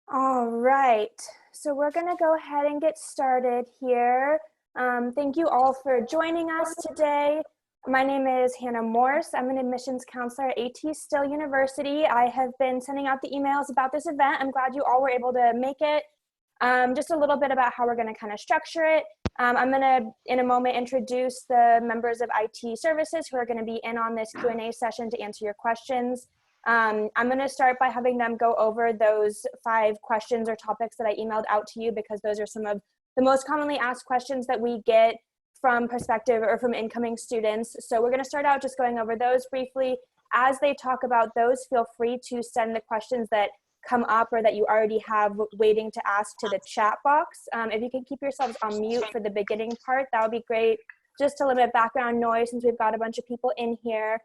All right, so we're going to go ahead and get started here. Thank you all for joining us today. My name is Hannah Morse. I'm an admissions counselor at AT Still University. I have been sending out the emails about this event. I'm glad you all were able to make it. Just a little bit about how we're going to kind of structure it. I'm going to, in a moment, introduce the members of IT services who are going to be in on this Q&A session to answer your questions. I'm going to start by having them go over those 5 questions or topics that I emailed out to you, because those are some of the most commonly asked questions that we get from prospective or from incoming students. So we're going to start out just going over those briefly. As they talk about those, feel free to send the questions that come up or that you already have waiting to ask to the chat box. If you can keep yourselves on mute for the beginning part, that would be great, just to limit background noise since we've got a bunch of people in here.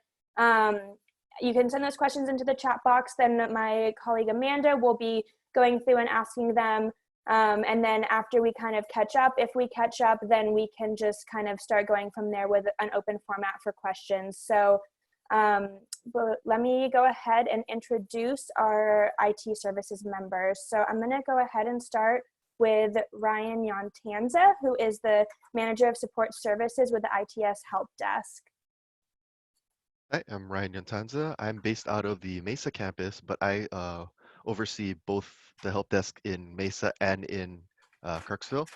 You can send those questions into the chat box. Then my colleague Amanda will be going through and asking them. And then after we kind of catch up, if we catch up, then we can just kind of start going from there with an open format for questions. So but let me go ahead and introduce our IT services members. So I'm going to go ahead and start with Ryan Yantanza, who is the Manager of Support Services with the ITS Help Desk. Hi, I'm Ryan Yantanza. I'm based out of the Mesa campus, but I oversee both the help desk in Mesa and in Kirksville.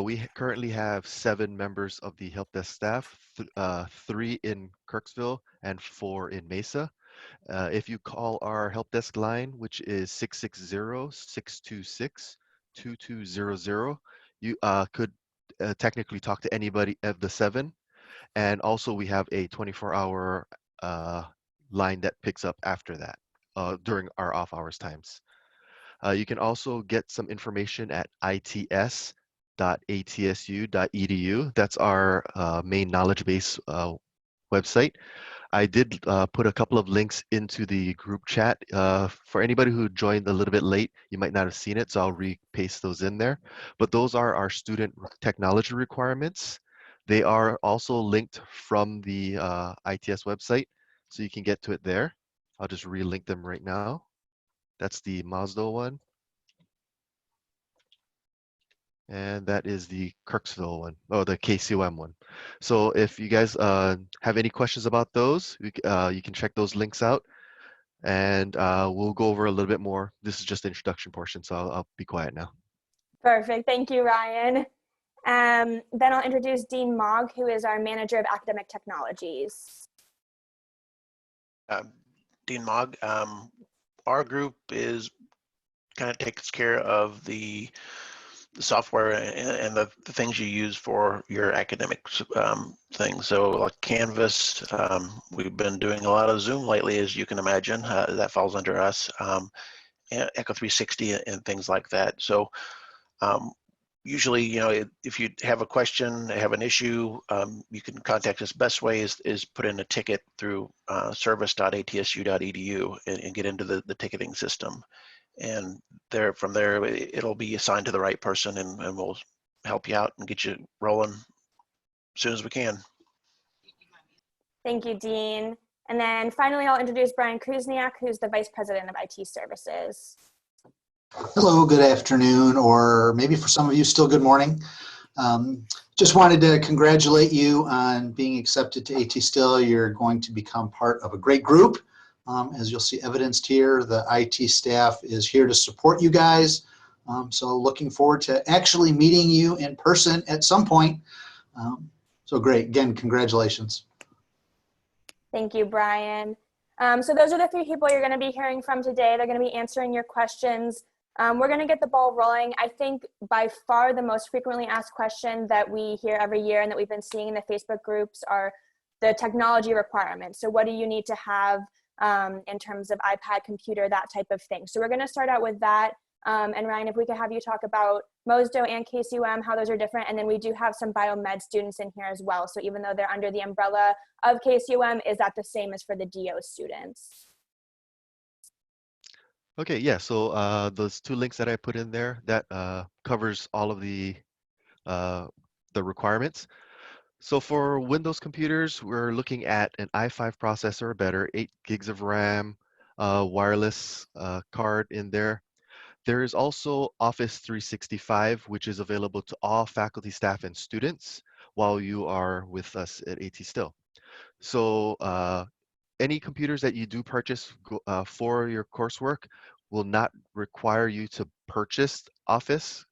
We currently have 7 members of the help desk staff, 3 in Kirksville and 4 in Mesa. If you call our help desk line, which is 660-626-2200, you could technically talk to anybody of the 7. And also we have a 24-hour line that picks up after that during our off hours times. You can also get some information at its.atsu.edu. That's our main knowledge base website. I did put a couple of links into the group chat. For anybody who joined a little bit late, you might not have seen it, so I'll repaste those in there. But those are our student technology requirements. They are also linked from the ITS website, so you can get to it there. I'll just relink them right now. That's the Mazda one. And that is the Kirksville one, or the KCOM one. So if you guys have any questions about those, you can check those links out, and we'll go over a little bit more. This is just the introduction portion, so I'll be quiet now. Perfect. Thank you, Ryan. Then I'll introduce Dean Mogg, who is our Manager of Academic Technologies. Dean Mogg. Our group kind of takes care of the software and the things you use for your academic things. So like Canvas, we've been doing a lot of Zoom lately, as you can imagine. That falls under us. Echo 360 and things like that. So usually, if you have a question, have an issue, you can contact us. Best way is put in a ticket through service.atsu.edu and get into the ticketing system. And from there, it'll be assigned to the right person, and we'll help you out and get you rolling as soon as we can. Thank you, Dean. And then finally, I'll introduce Brian Krusniak, who's the Vice President of IT Services. Hello, good afternoon, or maybe for some of you still good morning. Just wanted to congratulate you on being accepted to AT Still. You're going to become part of a great group. As you'll see evidenced here, the IT staff is here to support you guys. So looking forward to actually meeting you in person at some point. So great, again, congratulations. Thank you, Brian. So those are the 3 people you're going to be hearing from today. They're going to be answering your questions. We're going to get the ball rolling. I think by far the most frequently asked question that we hear every year and that we've been seeing in the Facebook groups are the technology requirements. So what do you need to have in terms of iPad, computer, that type of thing. So we're going to start out with that. And Ryan, if we could have you talk about MOSDO and KCUM, how those are different. And then we do have some biomed students in here as well. So even though they're under the umbrella of KCUM, is that the same as for the DO students? Okay, yeah, so those 2 links that I put in there, that covers all of the requirements. So for Windows computers, we're looking at an i5 processor or better, 8 gigs of RAM, wireless card in there. There is also Office 365, which is available to all faculty, staff, and students while you are with us at AT Still. So any computers that you do purchase for your coursework will not require you to purchase Office.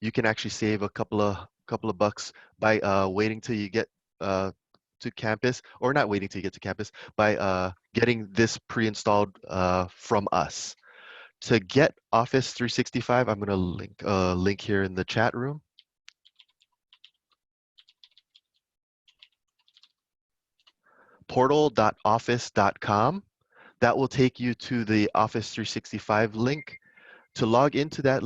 You can actually save a couple of bucks by waiting till you get to campus, or not waiting till you get to campus, by getting this pre-installed from us. To get Office 365, I'm going to link here in the chat room. Portal.office.com. That will take you to the Office 365 link. To log into that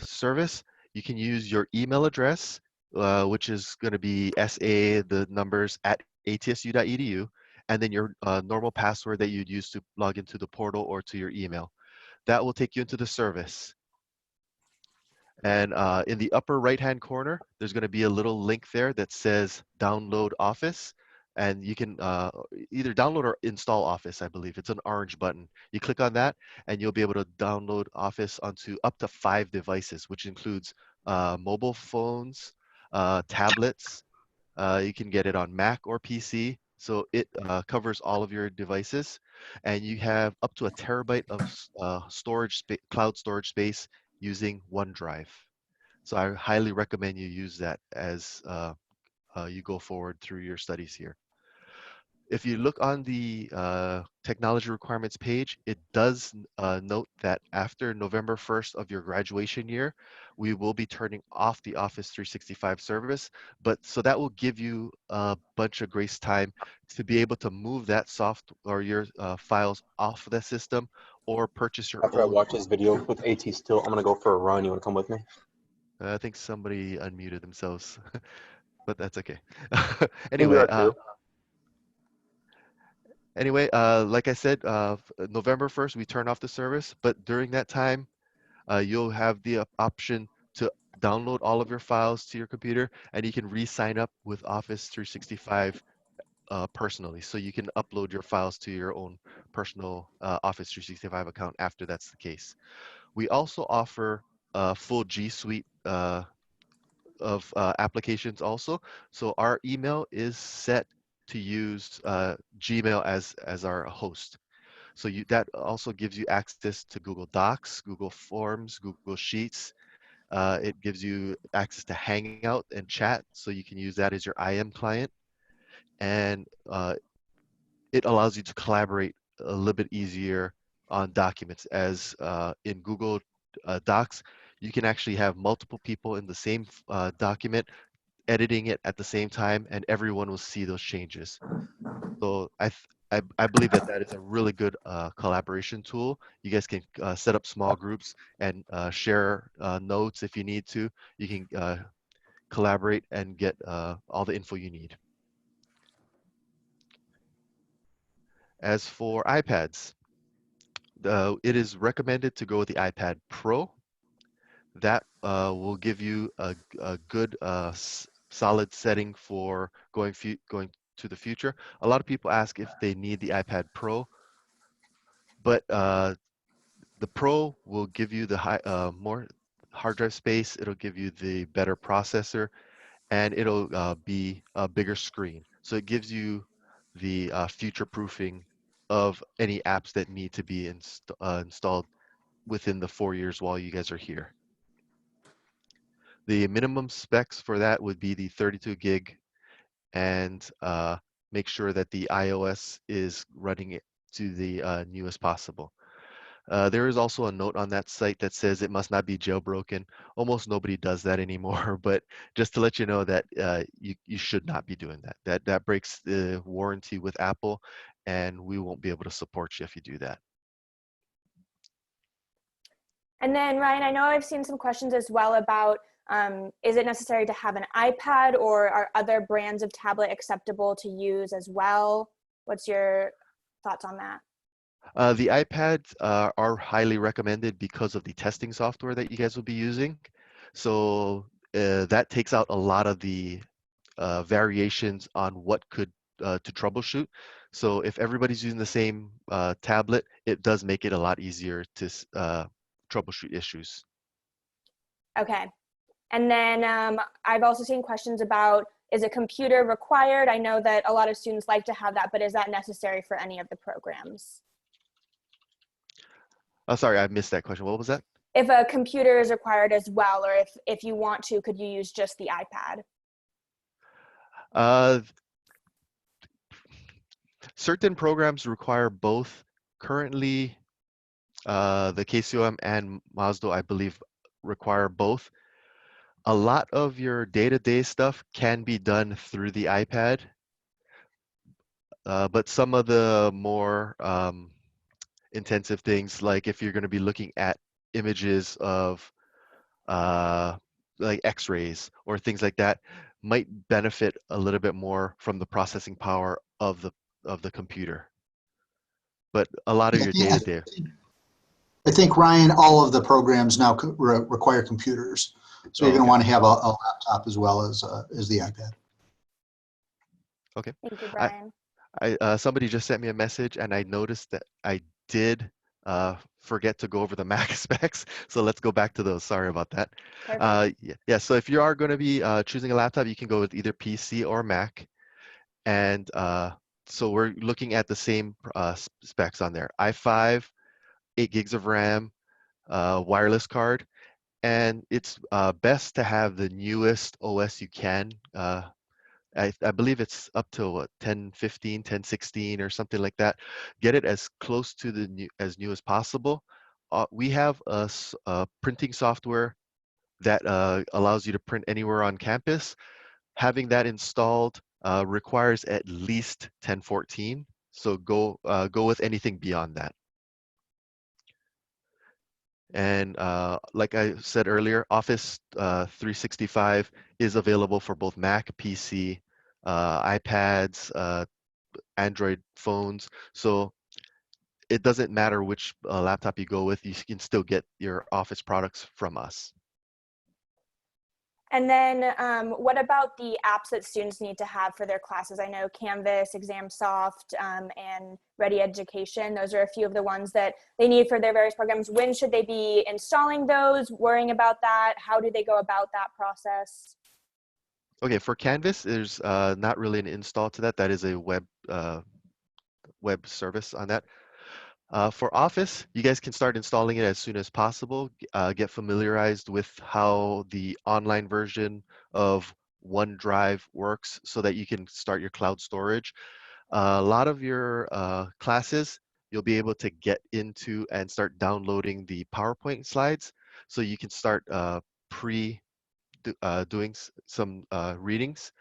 service, you can use your email address, which is going to be SA, the numbers, at atsu.edu, and then your normal password that you'd use to log into the portal or to your email. That will take you into the service. And in the upper right-hand corner, there's going to be a little link there that says Download Office. And you can either download or install Office, I believe. It's an orange button. You click on that, and you'll be able to download Office onto up to 5 devices, which includes mobile phones, tablets. You can get it on Mac or PC. So it covers all of your devices. And you have up to 1 terabyte of cloud storage space using OneDrive. So I highly recommend you use that as you go forward through your studies here. If you look on the technology requirements page, it does note that after November 1st of your graduation year, we will be turning off the Office 365 service. But so that will give you a bunch of grace time to be able to move that or your files off the system, or purchase your After I own. watch this video with AT Still, I'm gonna go for a run. You wanna come with me? I think somebody unmuted themselves, but that's okay. We Anyway, are too. like I said, November 1st, we turn off the service, but during that time, you'll have the option to download all of your files to your computer, and you can re-sign up with Office 365 personally. So you can upload your files to your own personal Office 365 account after that's the case. We also offer a full G Suite of applications also. So our email is set to use Gmail as our host. So that also gives you access to Google Docs, Google Forms, Google Sheets. It gives you access to Hangout and chat, so you can use that as your IM client. And it allows you to collaborate a little bit easier on documents, as in Google Docs, you can actually have multiple people in the same document editing it at the same time, and everyone will see those changes. So I believe that is a really good collaboration tool. You guys can set up small groups and share notes if you need to. You can collaborate and get all the info you need. As for iPads, it is recommended to go with the iPad Pro. That will give you a good solid setting for going to the future. A lot of people ask if they need the iPad Pro, but the Pro will give you the more hard drive space. It'll give you the better processor, and it'll be a bigger screen. So it gives you the future proofing of any apps that need to be installed within the 4 years while you guys are here. The minimum specs for that would be the 32 gig, and make sure that the iOS is running it to the newest possible. There is also a note on that site that says it must not be jailbroken. Almost nobody does that anymore, but just to let you know that you should not be doing that. That breaks the warranty with Apple, and we won't be able to support you if you do that. And then Ryan, I know I've seen some questions as well about is it necessary to have an iPad, or are other brands of tablet acceptable to use as well? What's your thoughts on that? The iPads are highly recommended because of the testing software that you guys will be using. So that takes out a lot of the variations on what could to troubleshoot. So if everybody's using the same tablet, it does make it a lot easier to troubleshoot issues. Okay. And then I've also seen questions about, is a computer required? I know that a lot of students like to have that, but is that necessary for any of the programs? Oh, sorry, I missed that question. What was that? If a computer is required as well, or if you want to, could you use just the iPad? Certain programs require both. Currently, the KCOM and Masdo, I believe, require both. A lot of your day-to-day stuff can be done through the iPad, but some of the more intensive things, like if you're going to be looking at images of like X-rays or things like that, might benefit a little bit more from the processing power of the computer. But a lot of your Yeah, day-to-day. I think, Ryan, all of the programs now require computers. So you're going to Okay. want to have a laptop as well as the iPad. Okay. Thank you, Brian. Somebody just sent me a message, and I noticed that I did forget to go over the Mac specs. So let's go back to those. Sorry about that. Perfect. Yeah. So if you are going to be choosing a laptop, you can go with either PC or Mac. And so we're looking at the same specs on there: i5, 8 gigs of RAM, wireless card, and it's best to have the newest OS you can. I believe it's up to what, 10.15, 10.16 or something like that. Get it as close to the new as possible. We have a printing software that allows you to print anywhere on campus. Having that installed requires at least 1014. So go with anything beyond that. And like I said earlier, Office 365 is available for both Mac, PC, iPads, Android phones. So it doesn't matter which laptop you go with, you can still get your Office products from us. And then what about the apps that students need to have for their classes? I know Canvas, ExamSoft, and Ready Education. Those are a few of the ones that they need for their various programs. When should they be installing those, worrying about that? How do they go about that process? Okay, for Canvas, there's not really an install to that. That is a web service on that. For Office, you guys can start installing it as soon as possible. Get familiarized with how the online version of OneDrive works so that you can start your cloud storage. A lot of your classes, you'll be able to get into and start downloading the PowerPoint slides, so you can start doing some readings.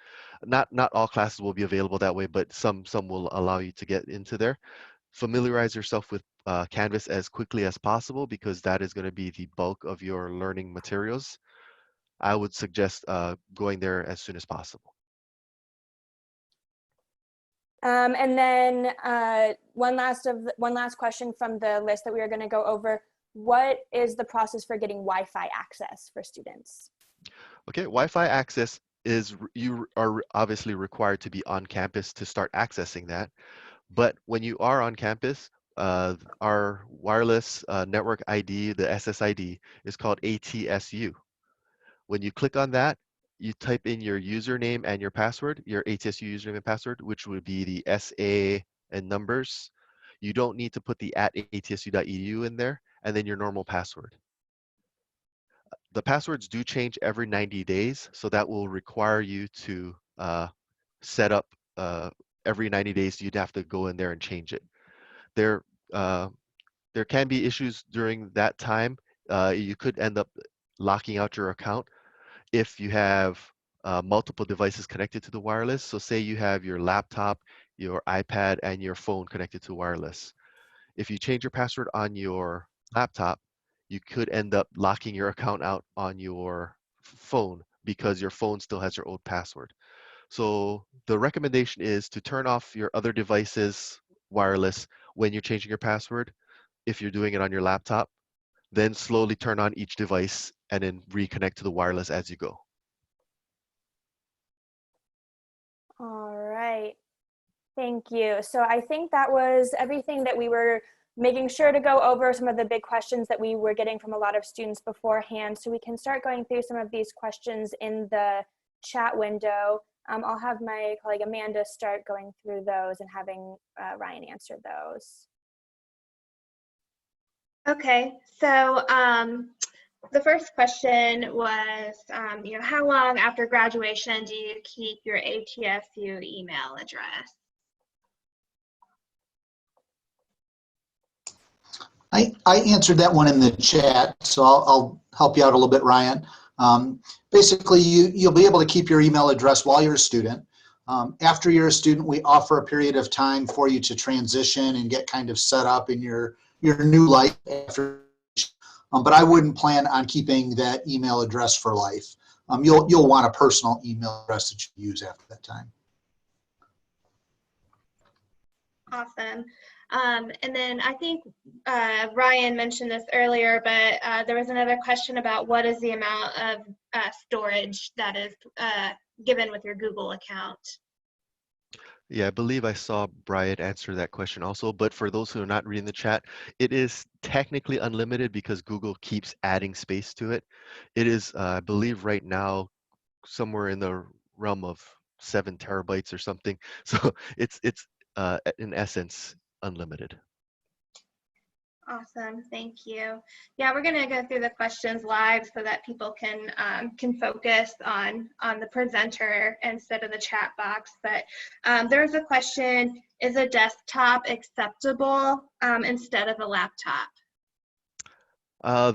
Not all classes will be available that way, but some will allow you to get into there. Familiarize yourself with Canvas as quickly as possible, because that is going to be the bulk of your learning materials. I would suggest going there as soon as possible. And then one last question from the list that we are going to go over. What is the process for getting Wi-Fi access for students? Okay, Wi-Fi access is, you are obviously required to be on campus to start accessing that. But when you are on campus, our wireless network ID, the SSID, is called ATSU. When you click on that, you type in your username and your password, your ATSU username and password, which would be the SA and numbers. You don't need to put the @atsu.edu in there, and then your normal password. The passwords do change every 90 days, so that will require you to set up every 90 days. You'd have to go in there and change it. There can be issues during that time. You could end up locking out your account if you have multiple devices connected to the wireless. So say you have your laptop, your iPad, and your phone connected to wireless. If you change your password on your laptop, you could end up locking your account out on your phone because your phone still has your old password. So the recommendation is to turn off your other devices wireless when you're changing your password, if you're doing it on your laptop, then slowly turn on each device and then reconnect to the wireless as you go. All right. Thank you. So I think that was everything that we were making sure to go over some of the big questions that we were getting from a lot of students beforehand, so we can start going through some of these questions in the chat window. I'll have my colleague Amanda start going through those and having Ryan answer those. Okay, so the first question was, how long after graduation do you keep your ATSU email address? I answered that one in the chat, so I'll help you out a little bit, Ryan. Basically, you'll be able to keep your email address while you're a student. After you're a student, we offer a period of time for you to transition and get kind of set up in your new life after. But I wouldn't plan on keeping that email address for life. You'll want a personal email address that you use after that time. Awesome. And then I think Ryan mentioned this earlier, but there was another question about what is the amount of storage that is given with your Google account. Yeah, I believe I saw Brian answer that question also, but for those who are not reading the chat, it is technically unlimited because Google keeps adding space to it. It is, I believe right now, somewhere in the realm of 7 terabytes or something. So it's in essence unlimited. Awesome, thank you. Yeah, we're gonna go through the questions live so that people can focus on the presenter instead of the chat box. But there's a question, is a desktop acceptable instead of a laptop?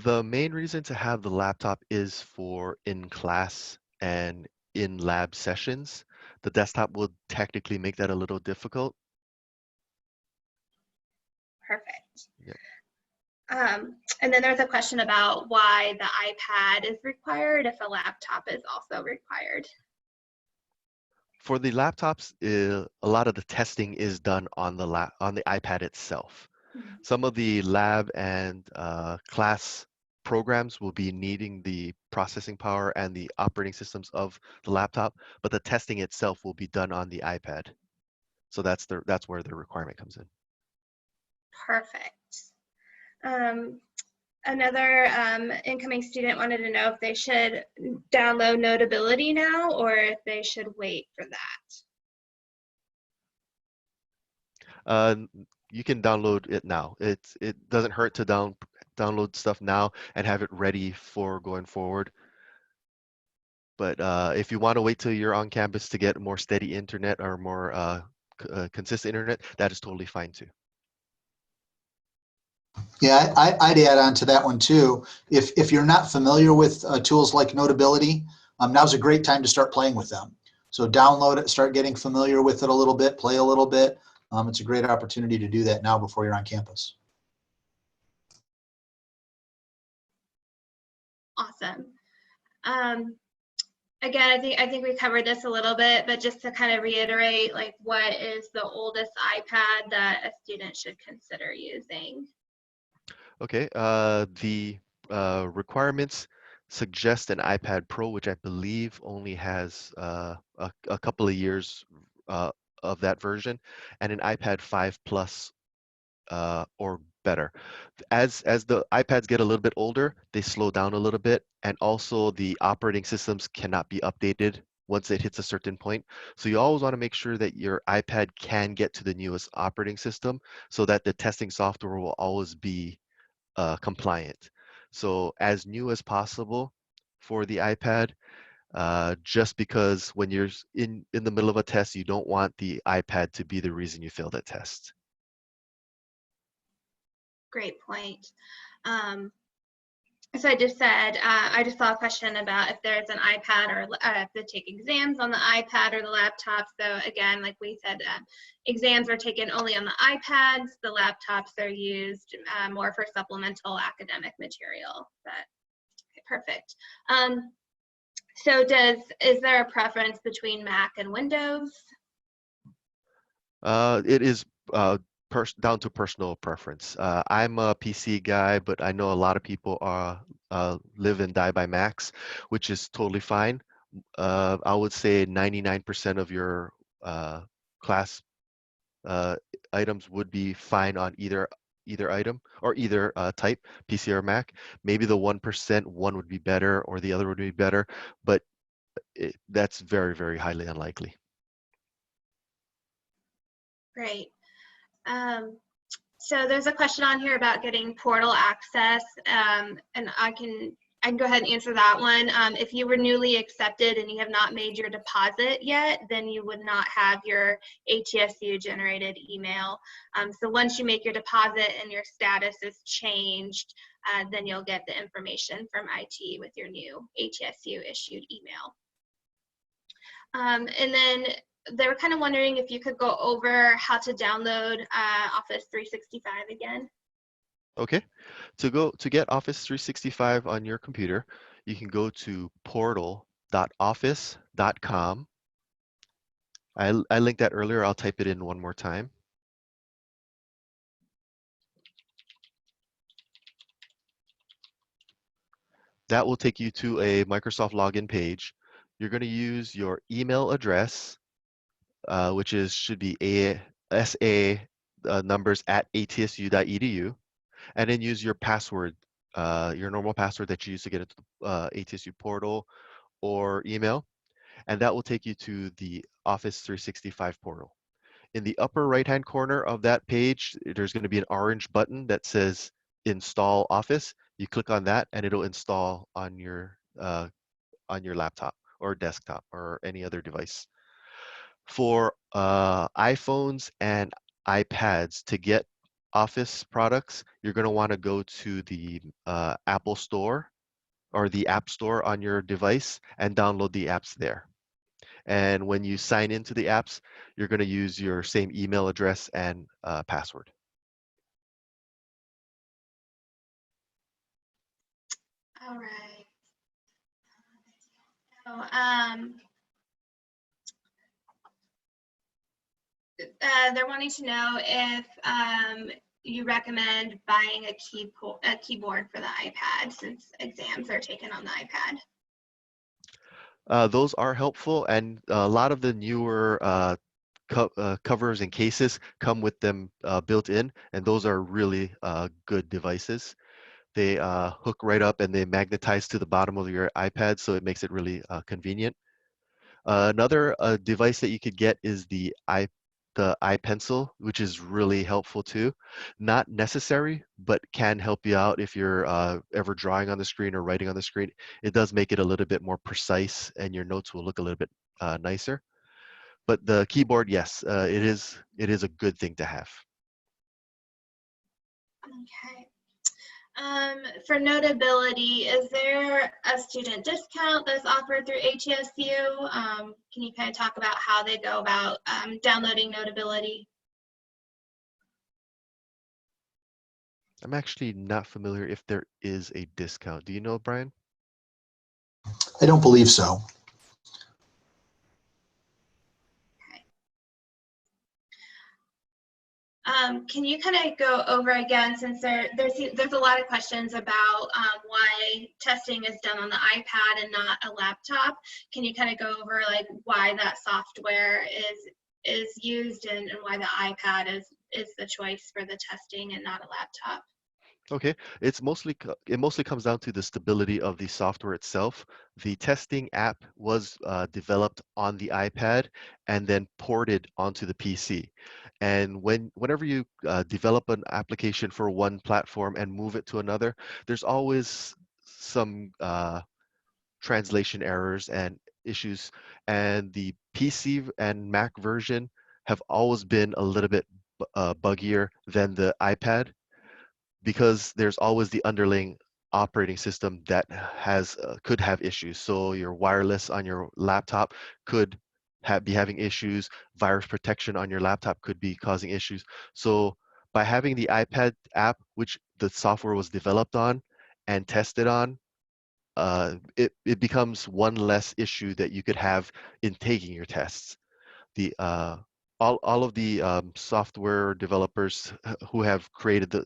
The main reason to have the laptop is for in-class and in-lab sessions. The desktop will technically make that a little difficult. Perfect. Yeah. And then there's a question about why the iPad is required if a laptop is also required. For the laptops, a lot of the testing is done on the iPad itself. Mhm. Some of the lab and class programs will be needing the processing power and the operating systems of the laptop, but the testing itself will be done on the iPad. So that's where the requirement comes in. Perfect. Another incoming student wanted to know if they should download Notability now or if they should wait for that. You can download it now. It doesn't hurt to download stuff now and have it ready for going forward. But if you want to wait till you're on campus to get more steady internet or more consistent internet, that is totally fine too. Yeah, I'd add on to that one too. If you're not familiar with tools like Notability, now's a great time to start playing with them. So download it, start getting familiar with it a little bit, play a little bit. It's a great opportunity to do that now before you're on campus. Awesome. Again, I think we covered this a little bit, but just to kind of reiterate, like, what is the oldest iPad that a student should consider using? Okay, the requirements suggest an iPad Pro, which I believe only has a couple of years of that version, and an iPad 5 Plus or better. As the iPads get a little bit older, they slow down a little bit, and also the operating systems cannot be updated once it hits a certain point. So you always want to make sure that your iPad can get to the newest operating system so that the testing software will always be compliant. So as new as possible for the iPad, just because when you're in the middle of a test, you don't want the iPad to be the reason you fail that test. Great point. So I just said, I just saw a question about if there's an iPad or if they take exams on the iPad or the laptop. So again, like we said, exams are taken only on the iPads. The laptops are used more for supplemental academic material. But okay, perfect. So is there a preference between Mac and Windows? It is down to personal preference. I'm a PC guy, but I know a lot of people live and die by Macs, which is totally fine. I would say 99% of your class items would be fine on either either item or either type, PC or Mac. Maybe the 1%, one would be better or the other would be better, but that's very, very highly unlikely. Great. So there's a question on here about getting portal access, and I can go ahead and answer that one. If you were newly accepted and you have not made your deposit yet, then you would not have your ATSU generated email. So once you make your deposit and your status is changed, then you'll get the information from IT with your new ATSU issued email. And then they were kind of wondering if you could go over how to download Office 365 again. Okay, to get Office 365 on your computer, you can go to portal.office.com. I linked that earlier. I'll type it in one more time. That will take you to a Microsoft login page. You're going to use your email address, which should be ASA numbers at atsu.edu, and then use your password, your normal password that you use to get into the ATSU portal or email, and that will take you to the Office 365 portal. In the upper right-hand corner of that page, there's going to be an orange button that says Install Office. You click on that, and it'll install on your laptop or desktop or any other device. For iPhones and iPads, to get Office products, you're going to want to go to the Apple Store or the App Store on your device and download the apps there. And when you sign into the apps, you're going to use your same email address and password. All right. So, they're wanting to know if you recommend buying a keyboard for the iPad since exams are taken on the iPad. Those are helpful, and a lot of the newer covers and cases come with them built in, and those are really good devices. They hook right up and they magnetize to the bottom of your iPad, so it makes it really convenient. Another device that you could get is the iPencil, which is really helpful too. Not necessary, but can help you out if you're ever drawing on the screen or writing on the screen. It does make it a little bit more precise, and your notes will look a little bit nicer. But the keyboard, yes, it is a good thing to have. Okay. For Notability, is there a student discount that's offered through ATSU? Can you kind of talk about how they go about downloading Notability? I'm actually not familiar if there is a discount. Do you know, Brian? I don't believe so. Can you kind of go over again, since there's a lot of questions about why testing is done on the iPad and not a laptop? Can you kind of go over like why that software is used and why the iPad is the choice for the testing and not a laptop? Okay, it mostly comes down to the stability of the software itself. The testing app was developed on the iPad and then ported onto the PC. And whenever you develop an application for one platform and move it to another, there's always some translation errors and issues. And the PC and Mac version have always been a little bit buggier than the iPad, because there's always the underlying operating system that could have issues. So your wireless on your laptop could be having issues. Virus protection on your laptop could be causing issues. So by having the iPad app, which the software was developed on and tested on, it becomes one less issue that you could have in taking your tests. The all of the software developers who have created the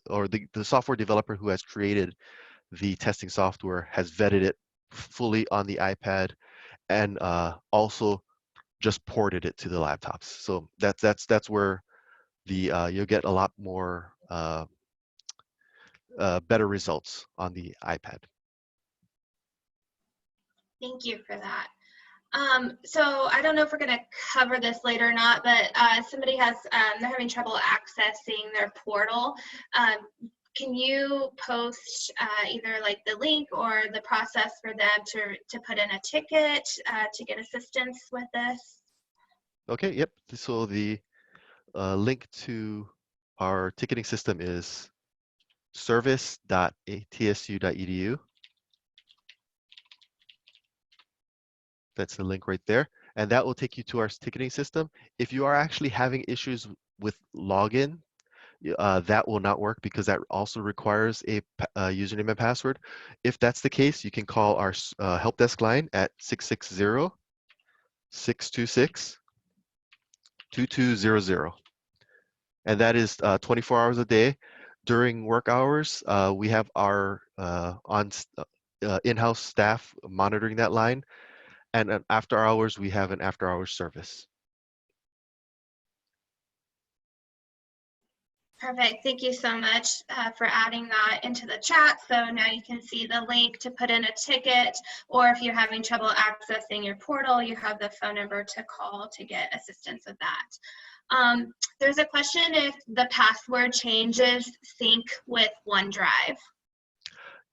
software developer who has created the testing software has vetted it fully on the iPad and also just ported it to the laptops. So that's where the you'll get a lot more better results on the iPad. Thank you for that. So I don't know if we're going to cover this later or not, but somebody has, they're having trouble accessing their portal. Can you post either like the link or the process for them to put in a ticket to get assistance with this? Okay, yep. So the link to our ticketing system is service.atsu.edu. That's the link right there. And that will take you to our ticketing system. If you are actually having issues with login, that will not work because that also requires a username and password. If that's the case, you can call our help desk line at 660-626-2200. And that is 24 hours a day. During work hours, we have our in-house staff monitoring that line. And after hours, we have an after hours service. Perfect. Thank you so much for adding that into the chat. So now you can see the link to put in a ticket, or if you're having trouble accessing your portal, you have the phone number to call to get assistance with that. There's a question if the password changes sync with OneDrive.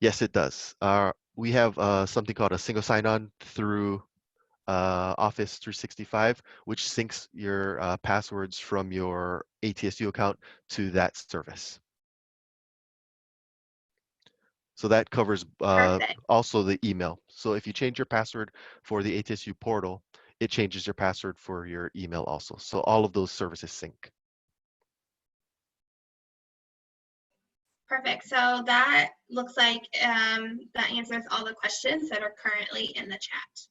Yes, it does. We have something called a single sign-on through Office 365, which syncs your passwords from your ATSU account to that service. So that covers also the email. So if you change your password for the ATSU portal, it changes your password for your email also. So all of those services sync. Perfect. So that looks like that answers all the questions that are currently in the chat.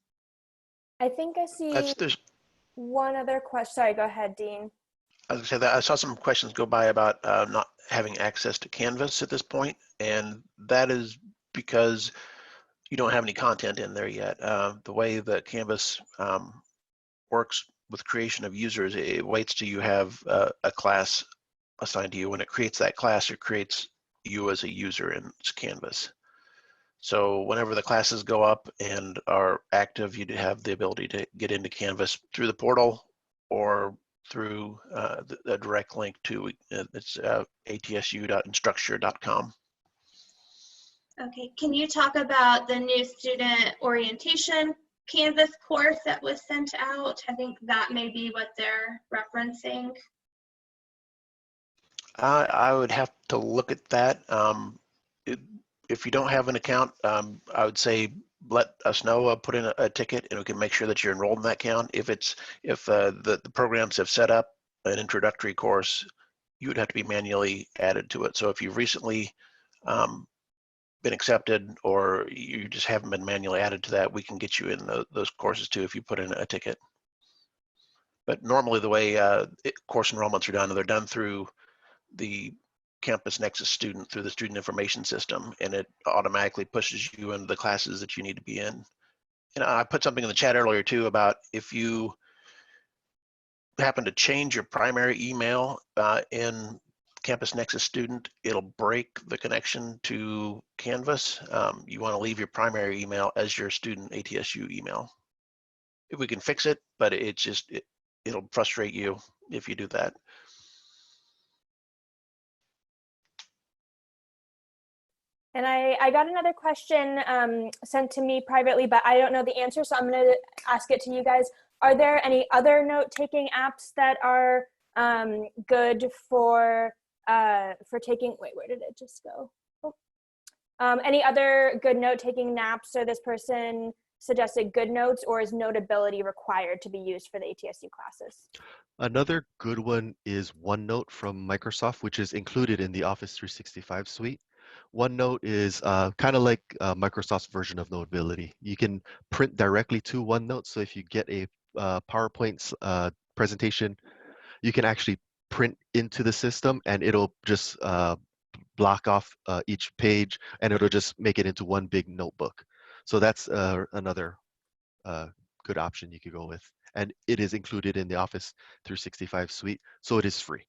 I think I see one other question. Sorry, go ahead, Dean. I was going to say that I saw some questions go by about not having access to Canvas at this point, and that is because you don't have any content in there yet. The way that Canvas works with creation of users, it waits till you have a class assigned to you. When it creates that class, it creates you as a user in Canvas. So whenever the classes go up and are active, you have the ability to get into Canvas through the portal or through the direct link to it's atsu.instructure.com. Okay, can you talk about the new student orientation Canvas course that was sent out? I think that may be what they're referencing. I would have to look at that. If you don't have an account, I would say let us know, put in a ticket, and we can make sure that you're enrolled in that account. If the programs have set up an introductory course, you would have to be manually added to it. So if you've recently been accepted or you just haven't been manually added to that, we can get you in those courses too if you put in a ticket. But normally the way course enrollments are done, they're done through the Campus Nexus student through the student information system, and it automatically pushes you into the classes that you need to be in. And I put something in the chat earlier too about if you happen to change your primary email in Campus Nexus student, it'll break the connection to Canvas. You want to leave your primary email as your student ATSU email. If we can fix it, but it'll frustrate you if you do that. And I got another question sent to me privately, but I don't know the answer, so I'm going to ask it to you guys. Are there any other note-taking apps that are good for taking? Wait, where did it just go? Oh. Any other good note-taking apps? So this person suggested GoodNotes, or is Notability required to be used for the ATSU classes? Another good one is OneNote from Microsoft, which is included in the Office 365 suite. OneNote is kind of like Microsoft's version of Notability. You can print directly to OneNote. So if you get a PowerPoint presentation, you can actually print into the system and it'll just block off each page and it'll just make it into one big notebook. So that's another good option you could go with. And it is included in the Office 365 suite, so it is free.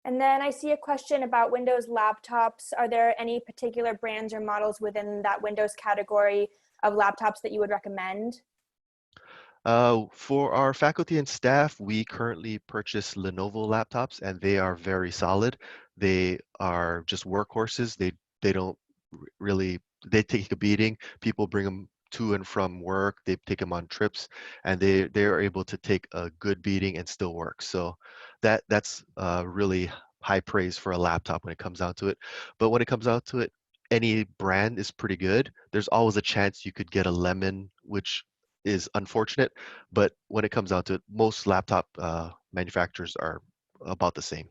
And then I see a question about Windows laptops. Are there any particular brands or models within that Windows category of laptops that you would recommend? For our faculty and staff, we currently purchase Lenovo laptops, and they are very solid. They are just workhorses. They don't really, they take a beating. People bring them to and from work. They take them on trips, and they are able to take a good beating and still work. So that's really high praise for a laptop when it comes down to it. But when it comes out to it, any brand is pretty good. There's always a chance you could get a lemon, which is unfortunate, but when it comes down to it, most laptop manufacturers are about the same.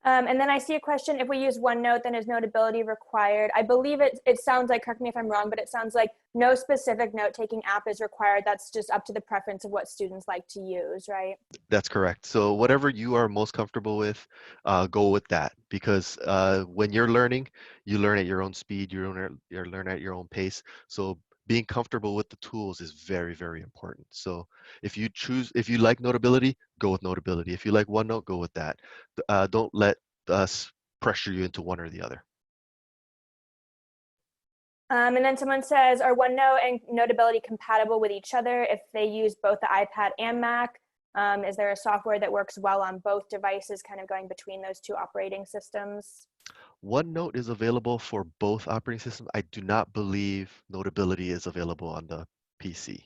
And then I see a question, if we use OneNote, then is Notability required? I believe it sounds like, correct me if I'm wrong, but it sounds like no specific note-taking app is required. That's just up to the preference of what students like to use, right? That's correct. So whatever you are most comfortable with, go with that, because when you're learning, you learn at your own speed, you learn at your own pace. So being comfortable with the tools is very, very important. So if you like Notability, go with Notability. If you like OneNote, go with that. Don't let us pressure you into one or the other. And then someone says, are OneNote and Notability compatible with each other if they use both the iPad and Mac? Is there a software that works well on both devices, kind of going between those two operating systems? OneNote is available for both operating systems. I do not believe Notability is available on the PC.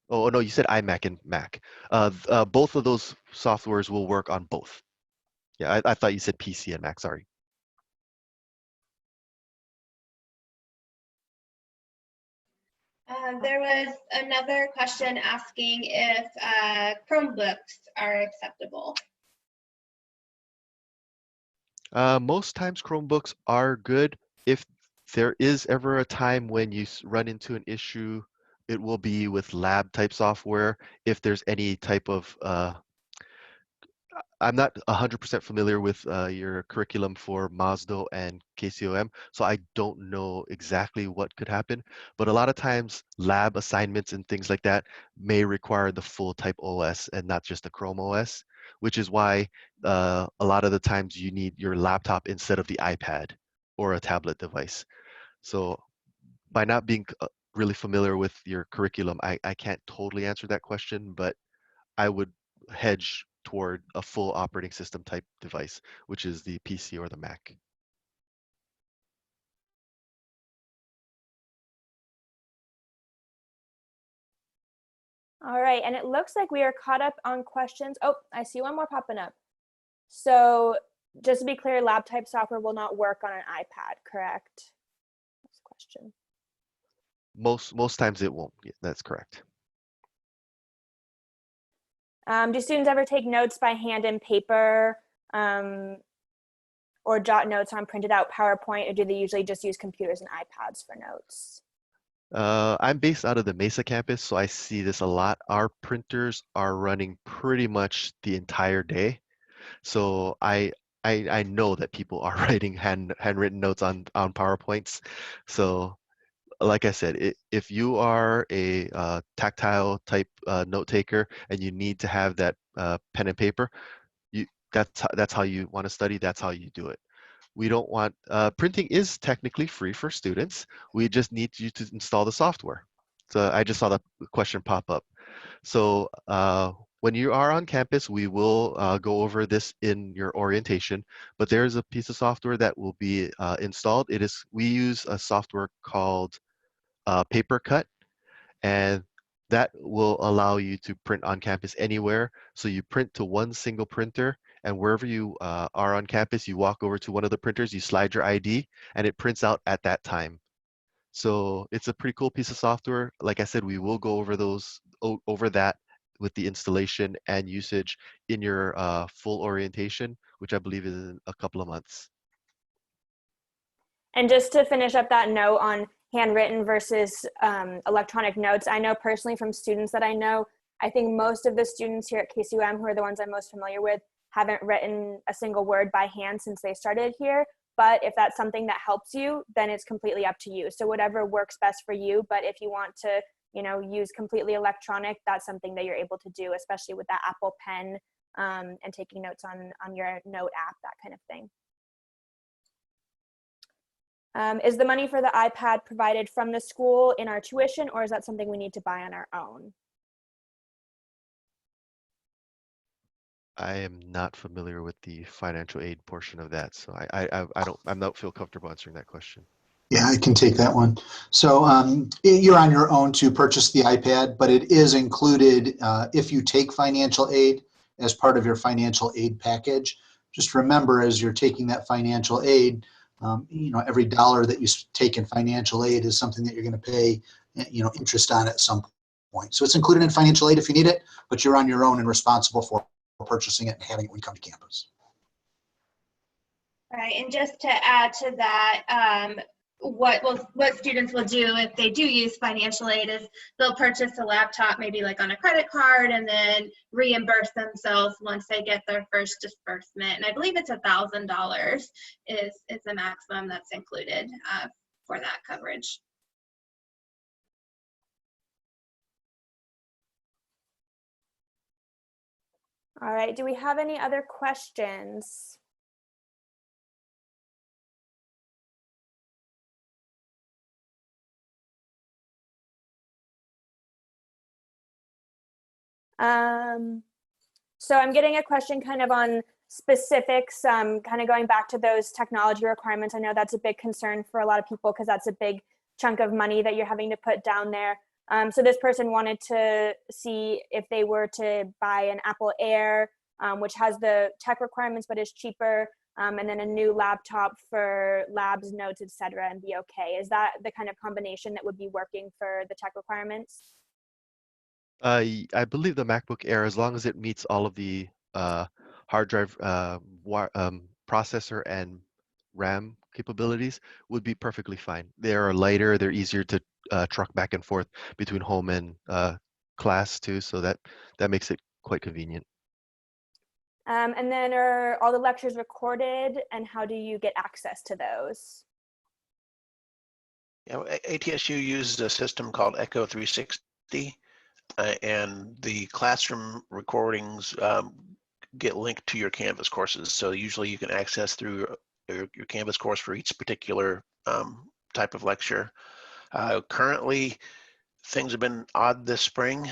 Oh, no, you said iMac and Mac. Both of those softwares will work on both. Yeah, I thought you said PC and Mac, sorry. There was another question asking if Chromebooks are acceptable. Most times Chromebooks are good. If there is ever a time when you run into an issue, it will be with lab type software. If there's any type of I'm not 100% familiar with your curriculum for Mazdo and KCOM, so I don't know exactly what could happen. But a lot of times, lab assignments and things like that may require the full type OS and not just the Chrome OS, which is why a lot of the times you need your laptop instead of the iPad or a tablet device. So by not being really familiar with your curriculum, I can't totally answer that question, but I would hedge toward a full operating system type device, which is the PC or the Mac. All right, and it looks like we are caught up on questions. Oh, I see one more popping up. So just to be clear, lab type software will not work on an iPad, correct? Next question. Most times it won't. Yeah, that's correct. Do students ever take notes by hand and paper or jot notes on printed out PowerPoint, or do they usually just use computers and iPads for notes? I'm based out of the Mesa campus, so I see this a lot. Our printers are running pretty much the entire day. So I know that people are writing handwritten notes on PowerPoints. So like I said, if you are a tactile type note taker and you need to have that pen and paper, that's how you want to study. That's how you do it. We don't want printing is technically free for students. We just need you to install the software. So I just saw the question pop up. So when you are on campus, we will go over this in your orientation, but there is a piece of software that will be installed. We use a software called PaperCut, and that will allow you to print on campus anywhere. So you print to one single printer, and wherever you are on campus, you walk over to one of the printers, you slide your ID, and it prints out at that time. So it's a pretty cool piece of software. Like I said, we will go over that with the installation and usage in your full orientation, which I believe is in a couple of months. And just to finish up that note on handwritten versus electronic notes, I know personally from students that I know, I think most of the students here at KCUM, who are the ones I'm most familiar with, haven't written a single word by hand since they started here. But if that's something that helps you, then it's completely up to you. So whatever works best for you. But if you want to, use completely electronic, that's something that you're able to do, especially with that Apple Pen and taking notes on your note app, that kind of thing. Is the money for the iPad provided from the school in our tuition, or is that something we need to buy on our own? I am not familiar with the financial aid portion of that, so I'm not feel comfortable answering that question. Yeah, I can take that one. So you're on your own to purchase the iPad, but it is included if you take financial aid as part of your financial aid package. Just remember, as you're taking that financial aid, every dollar that you take in financial aid is something that you're going to pay, interest on at some point. So it's included in financial aid if you need it, but you're on your own and responsible for purchasing it and having it when you come to campus. Right, and just to add to that, what students will do if they do use financial aid is they'll purchase a laptop maybe like on a credit card and then reimburse themselves once they get their first disbursement. And I believe it's $1,000 is the maximum that's included for that coverage. All right, do we have any other questions? So I'm getting a question kind of on specifics, kind of going back to those technology requirements. I know that's a big concern for a lot of people because that's a big chunk of money that you're having to put down there. So this person wanted to see if they were to buy an Apple Air, which has the tech requirements but is cheaper, and then a new laptop for labs, notes, etc., and be okay. Is that the kind of combination that would be working for the tech requirements? I believe the MacBook Air, as long as it meets all of the hard drive, processor, and RAM capabilities, would be perfectly fine. They are lighter, they're easier to truck back and forth between home and class too, so that makes it quite convenient. And then are all the lectures recorded, and how do you get access to those? Yeah, ATSU uses a system called Echo 360, and the classroom recordings get linked to your Canvas courses. So usually you can access through your Canvas course for each particular type of lecture. Currently, things have been odd this spring.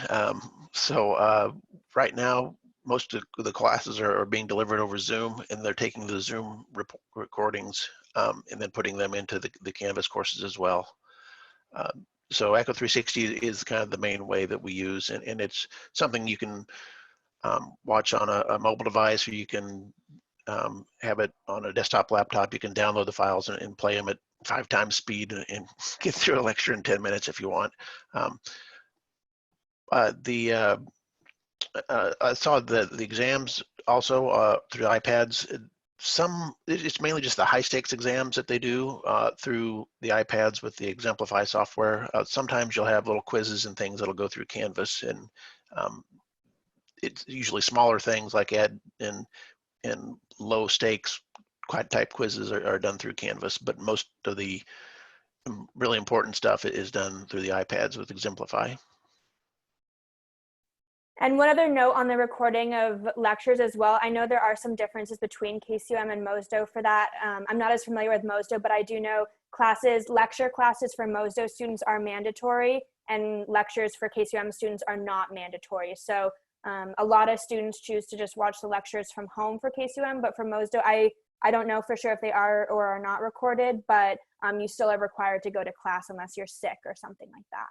So right now, most of the classes are being delivered over Zoom, and they're taking the Zoom recordings and then putting them into the Canvas courses as well. So Echo 360 is kind of the main way that we use, and it's something you can watch on a mobile device, or you can have it on a desktop laptop. You can download the files and play them at 5 times speed and get through a lecture in 10 minutes if you want. I saw the exams also through iPads. It's mainly just the high stakes exams that they do through the iPads with the Exemplify software. Sometimes you'll have little quizzes and things that'll go through Canvas, and it's usually smaller things like and low stakes type quizzes are done through Canvas, but most of the really important stuff is done through the iPads with Exemplify. And one other note on the recording of lectures as well. I know there are some differences between KCUM and MOSDO for that. I'm not as familiar with MOSDO, but I do know lecture classes for MOSDO students are mandatory, and lectures for KCUM students are not mandatory. So a lot of students choose to just watch the lectures from home for KCUM, but for MOSDO, I don't know for sure if they are or are not recorded, but you still are required to go to class unless you're sick or something like that.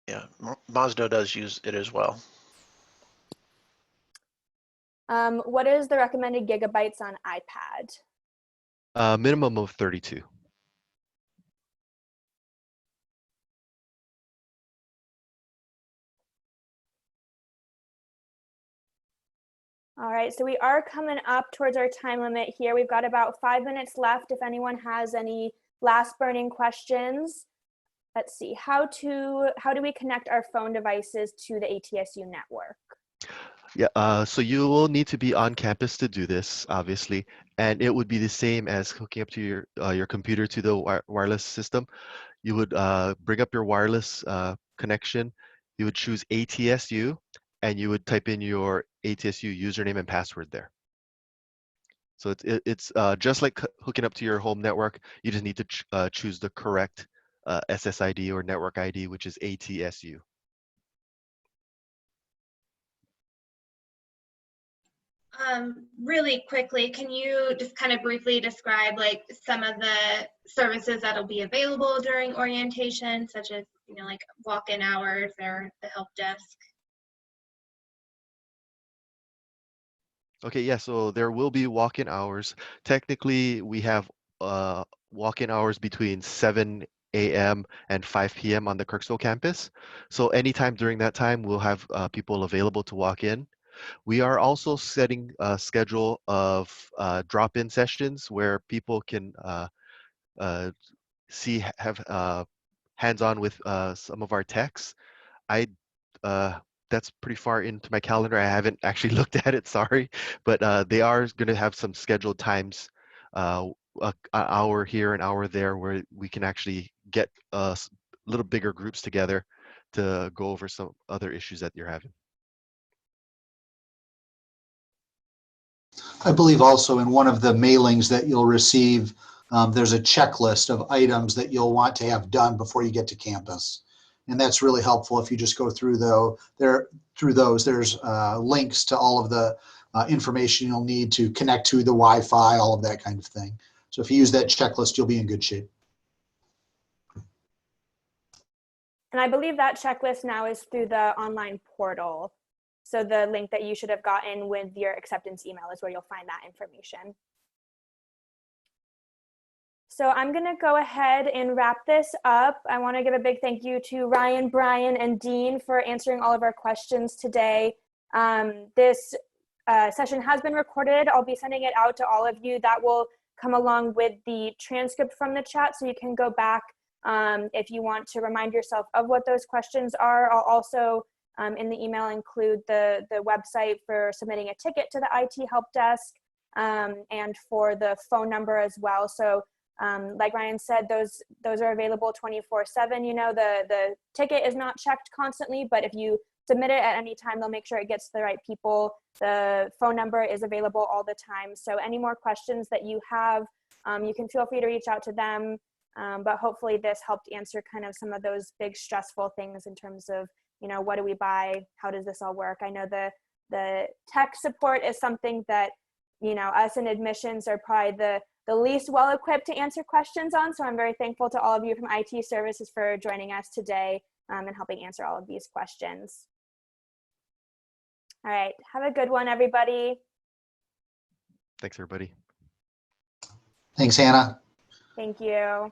Yeah, MOSDO does use it as well. What is the recommended gigabytes on iPad? Minimum of 32. All right, so we are coming up towards our time limit here. We've got about 5 minutes left. If anyone has any last burning questions. Let's see, how do we connect our phone devices to the ATSU network? Yeah, so you will need to be on campus to do this, obviously, and it would be the same as hooking up to your computer to the wireless system. You would bring up your wireless connection. You would choose ATSU, and you would type in your ATSU username and password there. So it's just like hooking up to your home network. You just need to choose the correct SSID or network ID, which is ATSU. Really quickly, can you just kind of briefly describe like some of the services that'll be available during orientation, such as, you know, like walk-in hours or the help desk? Okay, yeah, so there will be walk-in hours. Technically, we have walk-in hours between 7 a.m. and 5 p.m. on the Kirksville campus. So anytime during that time, we'll have people available to walk in. We are also setting a schedule of drop-in sessions where people can have hands-on with some of our techs. I that's pretty far into my calendar. I haven't actually looked at it, sorry, but they are going to have some scheduled times, an hour here, an hour there, where we can actually get little bigger groups together to go over some other issues that you're having. I believe also in one of the mailings that you'll receive, there's a checklist of items that you'll want to have done before you get to campus. And that's really helpful if you just go through those. There's links to all of the information you'll need to connect to the Wi-Fi, all of that kind of thing. So if you use that checklist, you'll be in good shape. And I believe that checklist now is through the online portal. So the link that you should have gotten with your acceptance email is where you'll find that information. So I'm going to go ahead and wrap this up. I want to give a big thank you to Ryan, Brian, and Dean for answering all of our questions today. This session has been recorded. I'll be sending it out to all of you. That will come along with the transcript from the chat, so you can go back if you want to remind yourself of what those questions are. I'll also in the email include the website for submitting a ticket to the IT help desk and for the phone number as well. So like Ryan said, those are available 24/7. You know, the ticket is not checked constantly, but if you submit it at any time, they'll make sure it gets to the right people. The phone number is available all the time. So any more questions that you have, you can feel free to reach out to them. But hopefully this helped answer kind of some of those big stressful things in terms of, you know, what do we buy? How does this all work? I know the tech support is something that, you know, us in admissions are probably the least well-equipped to answer questions on. So I'm very thankful to all of you from IT services for joining us today and helping answer all of these questions. All right, have a good one, everybody. Thanks, everybody. Thanks, Hannah. Thank you.